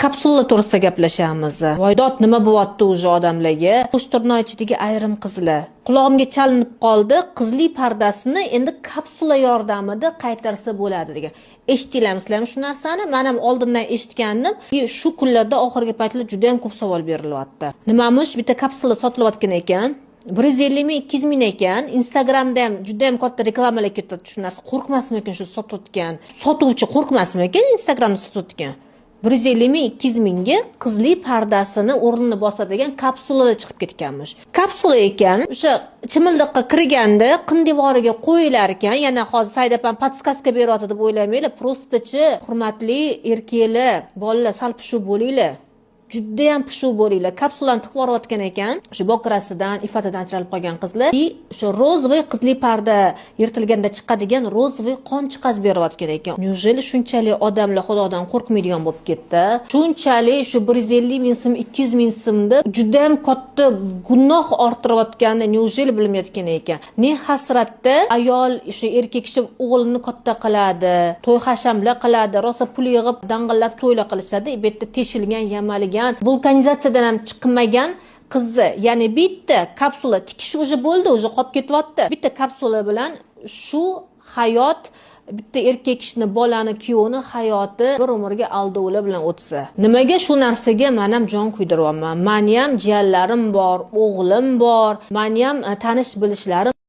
kapsula to'g'risida gaplashamiz. Voydod nima bo'lyapti o'sha odamlarga? Qo'shtirnoq ichidagi ayrim qizlar. Qulog'imga chalinib qoldi, qizli pardasini endi kapsula yordamida qaytarsa bo'ladi degan. Eshitdilaringizlarmi shu narsani? Men ham oldindan eshitgandim. Shu kunlarda oxirgi paytlarda juda ham ko'p savol berilyapti. Nimamish bitta kapsula sotilayotgan ekan. 150 ming, 200 ming ekan. Instagramda ham juda ham katta reklamalar ketyapti shu narsa. Qo'rqmasmikan shu sotayotgan? Sotuvchi qo'rqmasmikan Instagramda sotayotgan? 150 ming, 200 mingga qizli pardasini o'rnini bosadigan kapsulada chiqib ketganmish. Kapsula ekan, o'sha chimildiqqa kirganda qindevoriga qo'yilar ekan. Yana hozir Saidapam podskaska beryapti deb o'ylamanglar. Prostachi, hurmatli erkaklar, bolalar sal pishuv bo'linglar. Juda ham pishuv bo'linglar. Kapsulani tiqib yuborayotgan ekan. O'sha bokrasidan, ifatidan ajralib qolgan qizlar o'sha rozvoy qizli parda yirtilganda chiqadigan rozvoy qon chiqaz berayotgan ekan. Neужели shunchalik odamlar Xudodan qo'rqmaydigan bo'lib ketdi? Shunchalik shu 150 ming so'm, 200 ming so'mda juda ham katta gunoh orttirayotganini neужели bilmayotgan ekan. Ne hasratda ayol o'sha erkak kishi o'g'lini katta qiladi, to'y hashamlar qiladi, rosa pul yig'ib dang'illab to'ylar qilishadi. Bu yerda teshilgan, yamalgan, vulkanizatsiyadan ham chiqmagan qizni, ya'ni bitta kapsula tikish o'sha bo'ldi, o'sha qolib ketyapti. Bitta kapsula bilan shu hayot bitta erkak kishini, bolani, kuyovni hayoti bir umrga aldovlar bilan o'tsa. Nimaga shu narsaga men ham jon kuydiryapman. Meni ham jiyanlarim bor, o'g'lim bor, meni ham tanish bilishlarim